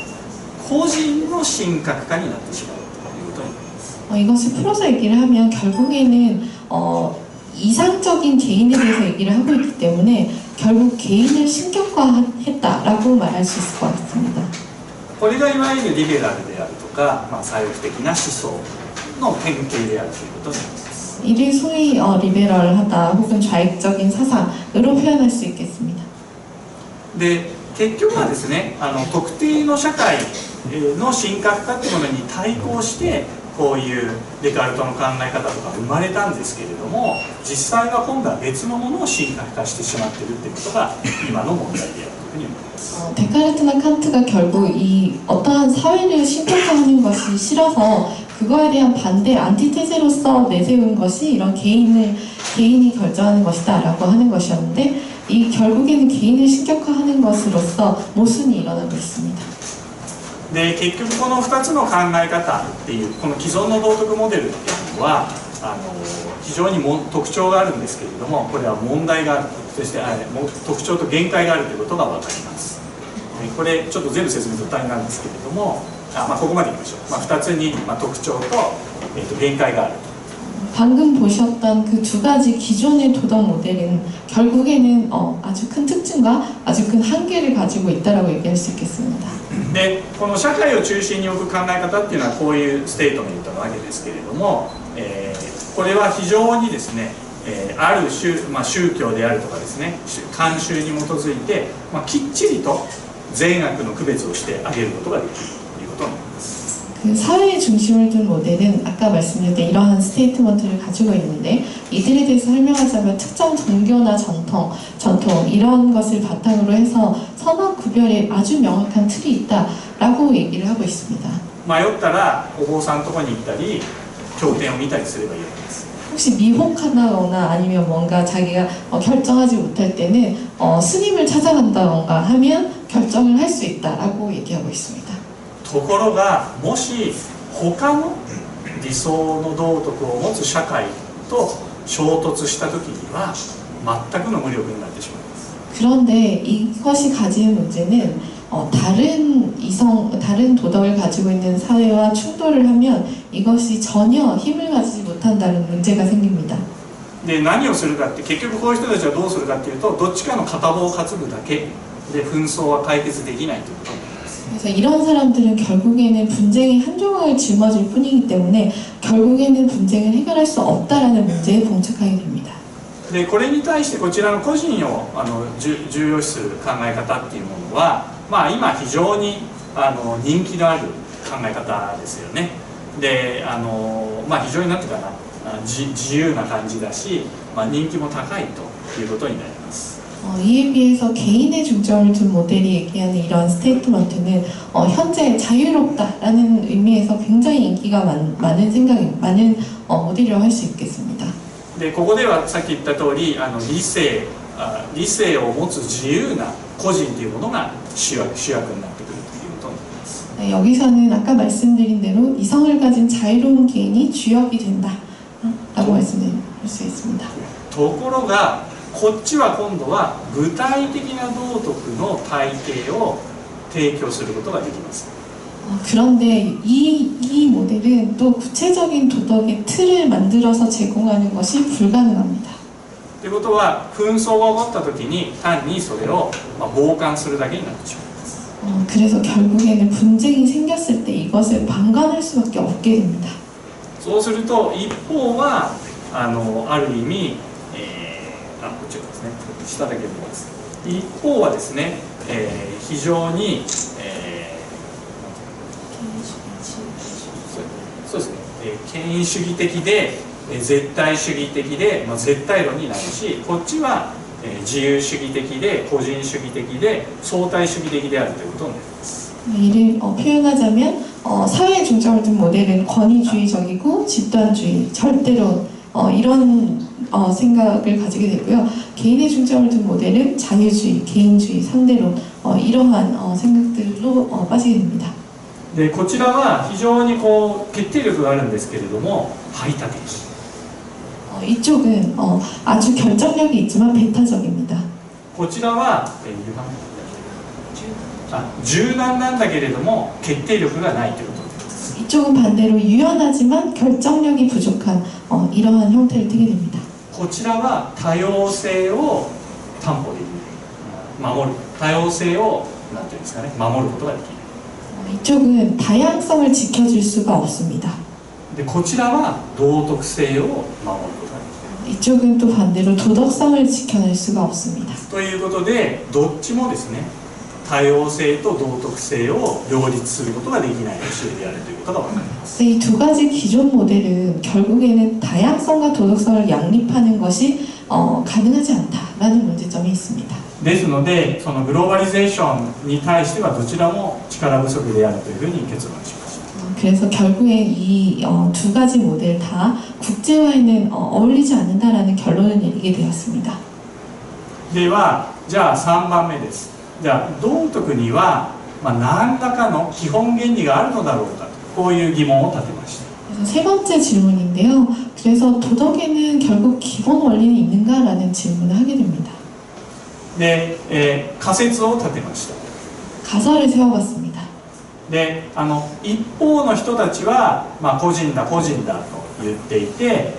個人の神格化になってしまうということになります。 이것을 풀어서 얘기를 하면 결국에는 이상적인 개인에 대해서 얘기를 하고 있기 때문에 결국 개인을 신격화했다라고 말할 수 있을 것 같습니다. これがいわゆるリベラルであるとか、左翼的な思想の典型であるということになります。 이를 소위 리베럴하다 혹은 좌익적인 사상으로 표현할 수 있겠습니다. で結局はですね特定の社会の神格化っていうものに対抗してこういうデカルトの考え方とか生まれたんですけれども実際は今度は別のものを神格化してしまっているっていうことが今の問題であるというふうに思います。 데카르트나 칸트가 결국 이 어떠한 사회를 신격화하는 것이 싫어서 그거에 대한 반대 안티테제로서 내세운 것이 이런 개인이 결정하는 것이다라고 하는 것이었는데 이 결국에는 개인을 신격화하는 것으로서 모순이 일어나고 있습니다. で結局この2つの考え方っていうこの既存の道徳モデルっていうのは非常に特徴があるんですけれどもこれは問題があるそして特徴と限界があるということが分かります。これちょっと全部説明と大変なんですけれどもここまでいきましょう。2つに特徴と限界がある。 방금 보셨던 그 두 가지 기존의 도덕 모델은 결국에는 아주 큰 특징과 아주 큰 한계를 가지고 있다라고 얘기할 수 있겠습니다. でこの社会を中心に置く考え方っていうのはこういうステートメントなわけですけれども、これは非常にですね、ある宗教であるとかですね慣習に基づいて、きっちりと善悪の区別をしてあげることができるということになります。 그 사회의 중심을 둔 모델은 아까 말씀드렸던 이러한 스테이트먼트를 가지고 있는데 이들에 대해서 설명하자면 특정 종교나 전통 이런 것을 바탕으로 해서 선악 구별에 아주 명확한 틀이 있다라고 얘기를 하고 있습니다. 迷ったらお坊さんのところに行ったり経典を見たりすればいいわけです。 혹시 미혹하다거나 아니면 뭔가 자기가 결정하지 못할 때는 스님을 찾아간다던가 하면 결정을 할 수 있다라고 얘기하고 있습니다. ところがもし他の理想の道徳を持つ社会と衝突した時には全くの無力になってしまいます。 그런데 이것이 가지는 문제는 다른 도덕을 가지고 있는 사회와 충돌을 하면 이것이 전혀 힘을 가지지 못한다는 문제가 생깁니다. で何をするかって結局こういう人たちはどうするかっていうとどっちかの片棒を担ぐだけで紛争は解決できないということになります。 그래서 이런 사람들은 결국에는 분쟁의 한 조각을 짊어질 뿐이기 때문에 결국에는 분쟁을 해결할 수 없다라는 문제에 봉착하게 됩니다. でこれに対してこちらの個人を重要視する考え方っていうものは、今非常に人気のある考え方ですよね。で非常になんていうかな自由な感じだし、人気も高いということになります。 이에 비해서 개인의 중점을 둔 모델이 얘기하는 이런 스테이트먼트는 현재 자유롭다라는 의미에서 굉장히 인기가 많은 모델이라고 할 수 있겠습니다. でここではさっき言った通り理性を持つ自由な個人というものが主役になってくるということになります。 여기서는 아까 말씀드린 대로 이성을 가진 자유로운 개인이 주역이 된다라고 말씀드릴 수 있습니다. ところがこっちは今度は具体的な道徳の体系を提供することができます。 그런데 이 모델은 또 구체적인 도덕의 틀을 만들어서 제공하는 것이 불가능합니다. ということは紛争が起こった時に単にそれを傍観するだけになってしまいます。 그래서 결국에는 분쟁이 생겼을 때 이것을 방관할 수밖에 없게 됩니다. そうすると一方はある意味、こっちですね、下だけ見ます。一方はですね、非常に、そうですね、権威主義的で絶対主義的で、絶対論になるし、こっちは自由主義的で個人主義的で相対主義的であるということになります。 이를 표현하자면 사회 중점을 둔 모델은 권위주의적이고 집단주의, 절대론 이런 생각을 가지게 되고요. 개인의 중점을 둔 모델은 자유주의, 개인주의, 상대론 이러한 생각들로 빠지게 됩니다. でこちらは非常にこう決定力があるんですけれども排他的。 이쪽은 아주 결정력이 있지만 배타적입니다. こちらは、柔軟なんだけれども決定力がないということです。 이쪽은 반대로 유연하지만 결정력이 부족한 이러한 형태를 띠게 됩니다. こちらは多様性を担保できる、守る、多様性をなんていうんですかね、守ることができる。 이쪽은 다양성을 지켜줄 수가 없습니다. でこちらは道徳性を守ることができる。 이쪽은 또 반대로 도덕성을 지켜낼 수가 없습니다. ということでどっちもですね、多様性と道徳性を両立することができない教えであるということが分かります。 이 두 가지 기존 모델은 결국에는 다양성과 도덕성을 양립하는 것이 가능하지 않다라는 문제점이 있습니다. ですので、そのグローバリゼーションに対してはどちらも力不足であるというふうに結論しました。 그래서 결국에 이 두 가지 모델 다 국제화에는 어울리지 않는다라는 결론을 내리게 되었습니다. では、じゃあ3番目です。じゃあ道徳には、何らかの基本原理があるのだろうかと、こういう疑問を立てました。 그래서 세 번째 질문인데요. 그래서 도덕에는 결국 기본 원리는 있는가라는 질문을 하게 됩니다. で、仮説を立てました。 가설을 세워봤습니다. で一方の人たちは、個人だ個人だと言っていて、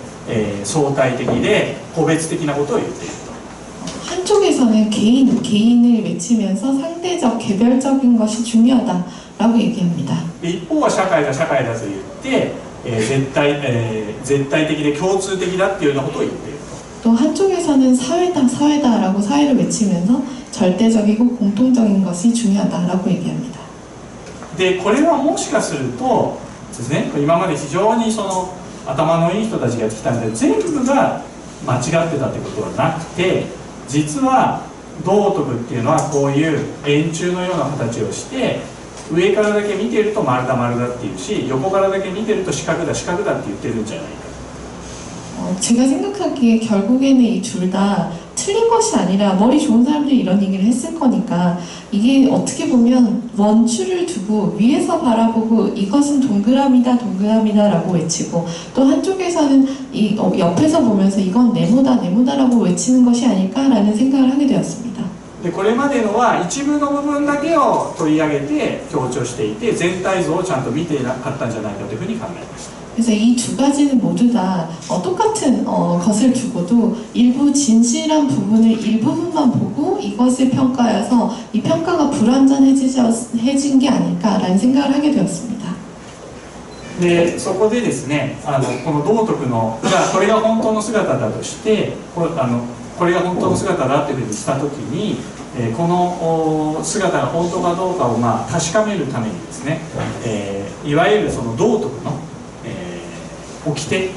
相対的で個別的なことを言っていると。 한쪽에서는 개인을 외치면서 상대적, 개별적인 것이 중요하다라고 얘기합니다. で一方は社会だ社会だと言って、絶対的で共通的だっていうようなことを言っている。 또 한쪽에서는 사회다, 사회다라고 사회를 외치면서 절대적이고 공통적인 것이 중요하다라고 얘기합니다. でこれはもしかするとですね、今まで非常にその頭のいい人たちがやってきたので全部が間違ってたってことはなくて、実は道徳っていうのはこういう円柱のような形をして上からだけ見てると丸だ丸だっていうし、横からだけ見てると四角だ四角だって言ってるんじゃないか。 제가 생각하기에 결국에는 이 둘 다 틀린 것이 아니라 머리 좋은 사람들이 이런 얘기를 했을 거니까 이게 어떻게 보면 원추를 두고 위에서 바라보고 이것은 동그라미다 동그라미다라고 외치고 또 한쪽에서는 이 옆에서 보면서 이건 네모다 네모다라고 외치는 것이 아닐까라는 생각을 하게 되었습니다. でこれまでのは一部の部分だけを取り上げて強調していて全体像をちゃんと見ていなかったんじゃないかというふうに考えました。 그래서 이 두 가지는 모두 다 똑같은 것을 두고도 일부 진실한 부분을 일부분만 보고 이것을 평가해서 이 평가가 불완전해진 게 아닐까라는 생각을 하게 되었습니다. でそこでですね、この道徳のじゃあこれが本当の姿だとしてこれが本当の姿だというふうにしたときに、この姿が本当かどうかを確かめるためにですね、いわゆるその道徳の掟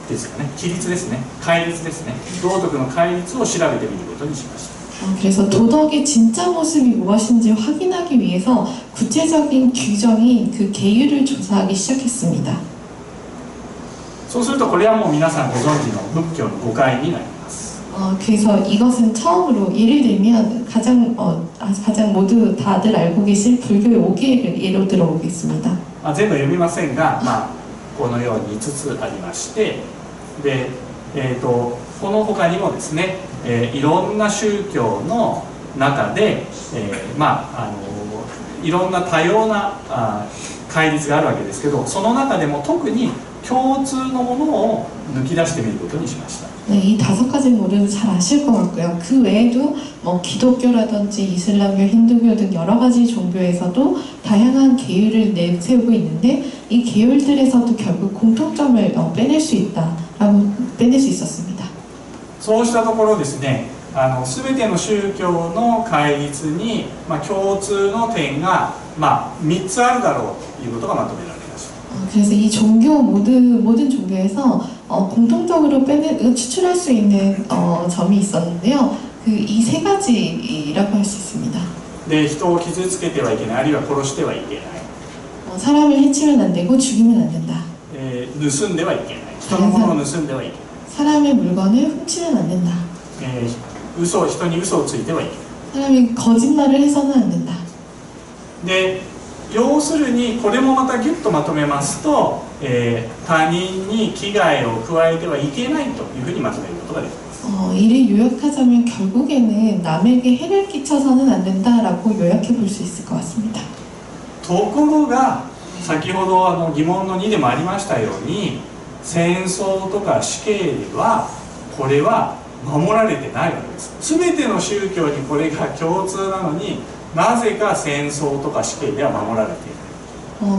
ですかね、規律ですね、戒律ですね、道徳の戒律を調べてみることにしました。 그래서 도덕의 진짜 모습이 무엇인지 확인하기 위해서 구체적인 규정인 그 계율을 조사하기 시작했습니다. そうするとこれはもう皆さんご存知の仏教の誤解になります。 그래서 이것은 처음으로 예를 들면 가장 모두 다들 알고 계실 불교의 5개를 예로 들어보겠습니다. 全部読みませんが、このように5つありまして、で、この他にもですね、いろんな宗教の中で、いろんな多様な戒律があるわけですけど、その中でも特に共通のものを抜き出してみることにしました。 네, 이 5가지 모두 잘 아실 것 같고요. 그 외에도 뭐 기독교라든지 이슬람교, 힌두교 등 여러 가지 종교에서도 다양한 계율을 내세우고 있는데 이 계율들에서도 결국 공통점을 빼낼 수 있다라고 빼낼 수 있었습니다. そうしたところですね、全ての宗教の戒律に、共通の点が、3つあるだろうということがまとめられました。 그래서 이 종교 모든 종교에서 공통적으로 추출할 수 있는 점이 있었는데요. 그 이 3가지라고 할 수 있습니다. で、人を傷つけてはいけない、あるいは殺してはいけない、 사람을 해치면 안 되고 죽이면 안 된다. 盗んではいけない、人のものを盗んではいけない、 사람의 물건을 훔치면 안 된다. 人に嘘をついてはいけない。 사람이 거짓말을 해서는 안 된다. で、要するにこれもまたギュッとまとめますと、他人に危害を加えてはいけないというふうにまとめることができます。 이를 요약하자면 결국에는 남에게 해를 끼쳐서는 안 된다라고 요약해 볼 수 있을 것 같습니다. ところが先ほど疑問の2でもありましたように、戦争とか死刑はこれは守られてないわけです。全ての宗教にこれが共通なのに、なぜか戦争とか死刑では守られていない。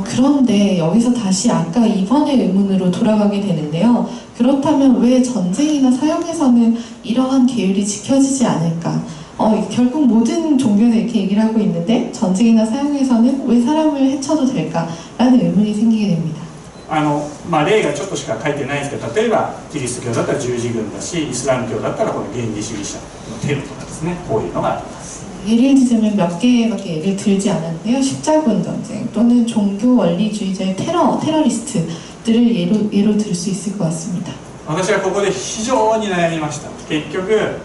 그런데 여기서 다시 아까 이번의 의문으로 돌아가게 되는데요. 그렇다면 왜 전쟁이나 사형에서는 이러한 계율이 지켜지지 않을까? 결국 모든 종교에서 이렇게 얘기를 하고 있는데 전쟁이나 사형에서는 왜 사람을 해쳐도 될까라는 의문이 생기게 됩니다. 例がちょっとしか書いてないですけど、例えばキリスト教だったら十字軍だし、イスラム教だったらこの原理主義者のテロとかですね、こういうのがあります。 예를 들자면 몇 개밖에 예를 들지 않았는데요. 십자군 전쟁 또는 종교 원리주의자의 테러리스트들을 예로 들 수 있을 것 같습니다. 私はここで非常に悩みました。結局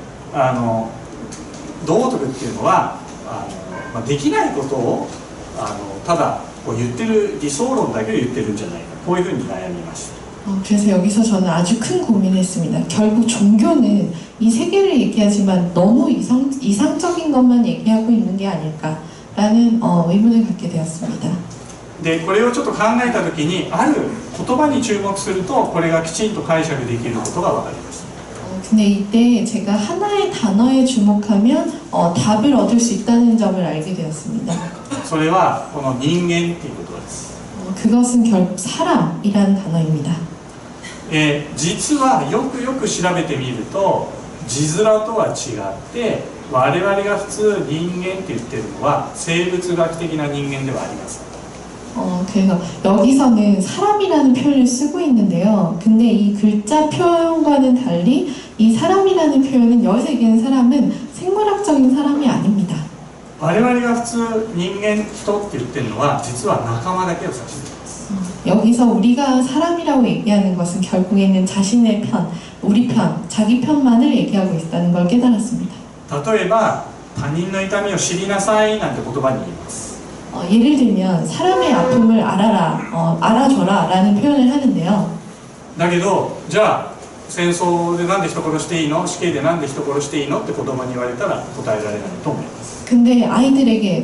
道徳っていうのはできないことをただこう言ってる理想論だけを言ってるんじゃないか、こういうふうに悩みました。 그래서 여기서 저는 아주 큰 고민을 했습니다. 결국 종교는 이 세계를 얘기하지만 너무 이상적인 것만 얘기하고 있는 게 아닐까라는 의문을 갖게 되었습니다. で、これをちょっと考えたときに、ある言葉に注目すると、これがきちんと解釈できることが分かります。 근데 이때 제가 하나의 단어에 주목하면 답을 얻을 수 있다는 점을 알게 되었습니다. それはこの人間っていうことです。 그것은 결국 사람이라는 단어입니다. 実はよくよく調べてみると、字面とは違って我々が普通人間って言ってるのは生物学的な人間ではありません。 그래서 여기서는 사람이라는 표현을 쓰고 있는데요. 근데 이 글자 표현과는 달리 이 사람이라는 표현은 여기서 얘기하는 사람은 생물학적인 사람이 아닙니다. 我々が普通人間人って言ってるのは実は仲間だけを指しています。 여기서 우리가 사람이라고 얘기하는 것은 결국에는 자신의 편, 우리 편, 자기 편만을 얘기하고 있다는 걸 깨달았습니다. 例えば他人の痛みを知りなさいなんて言葉に言います。 예를 들면 사람의 아픔을 알아라, 알아줘라 라는 표현을 하는데요. だけどじゃあ戦争でなんで人殺していいの、死刑でなんで人殺していいのって子供に言われたら答えられないと思います。 근데 아이들에게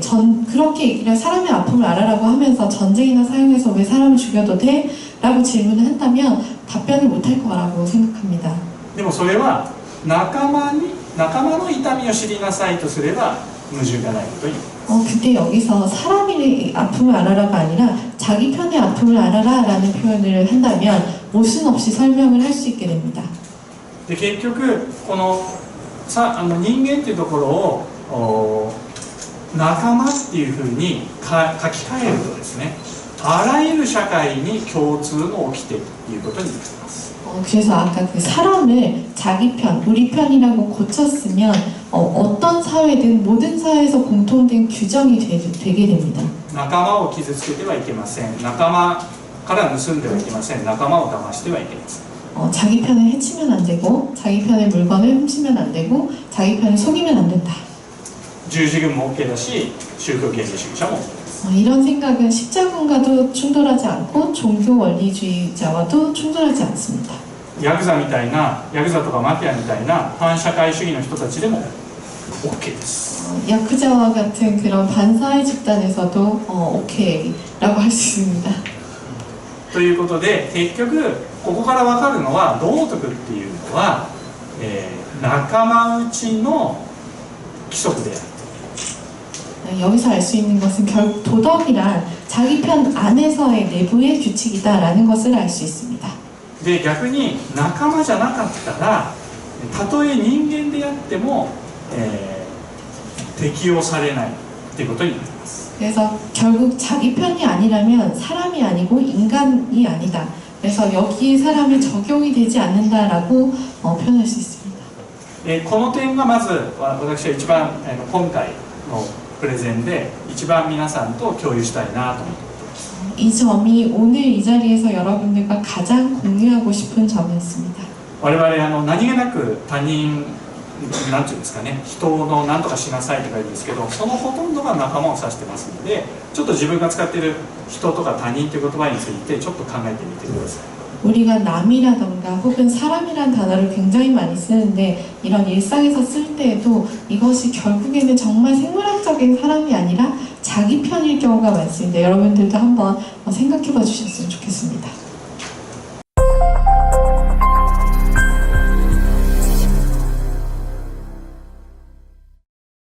그렇게 얘기를 사람의 아픔을 알아라고 하면서 전쟁이나 사형에서 왜 사람을 죽여도 돼? 라고 질문을 한다면 답변을 못할 거라고 생각합니다. でもそれは仲間の痛みを知りなさいとすれば矛盾がないことに。 근데 여기서 사람의 아픔을 알아라가 아니라 자기 편의 아픔을 알아라 라는 표현을 한다면 모순 없이 설명을 할 수 있게 됩니다. で結局この人間っていうところを仲間っていうふうに書き換えるとですね、あらゆる社会に共通の掟ということになります。 그래서 아까 그 사람을 자기 편, 우리 편이라고 고쳤으면 어떤 사회든 모든 사회에서 공통된 규정이 되게 됩니다. 仲間を傷つけてはいけません。仲間から盗んではいけません。仲間を騙してはいけません。 자기 편을 해치면 안 되고 자기 편의 물건을 훔치면 안 되고 자기 편을 속이면 안 된다. 十字軍も OK だし、宗教原理主義者も OK。 이런 생각은 십자군과도 충돌하지 않고 종교 원리주의자와도 충돌하지 않습니다. ヤクザみたいな、ヤクザとかマフィアみたいな反社会主義の人たちでも OK です。 야쿠자와 같은 그런 반사회 집단에서도 OK라고 할 수 있습니다. ということで結局ここから分かるのは道徳っていうのは仲間内の規則である。 여기서 알 수 있는 것은 결국 도덕이란 자기 편 안에서의 내부의 규칙이다라는 것을 알 수 있습니다. で逆に仲間じゃなかったらたとえ人間であっても、適用されないということになります。 그래서 결국 자기 편이 아니라면 사람이 아니고 인간이 아니다. 그래서 여기에 사람이 적용이 되지 않는다라고 표현할 수 있습니다. この点がまず私は一番今回のプレゼンで一番皆さんと共有したいなと思って。 이 점이 오늘 이 자리에서 여러분들과 가장 공유하고 싶은 점이었습니다. 我々何気なく他人なんていうんですかね、人の何とかしなさいとか言うんですけど、そのほとんどが仲間を指してますので、ちょっと自分が使っている人とか他人という言葉についてちょっと考えてみてください。 우리가 남이라던가 혹은 사람이란 단어를 굉장히 많이 쓰는데 이런 일상에서 쓸 때에도 이것이 결국에는 정말 생물학적인 사람이 아니라 자기 편일 경우가 많습니다. 여러분들도 한번 생각해 봐 주셨으면 좋겠습니다.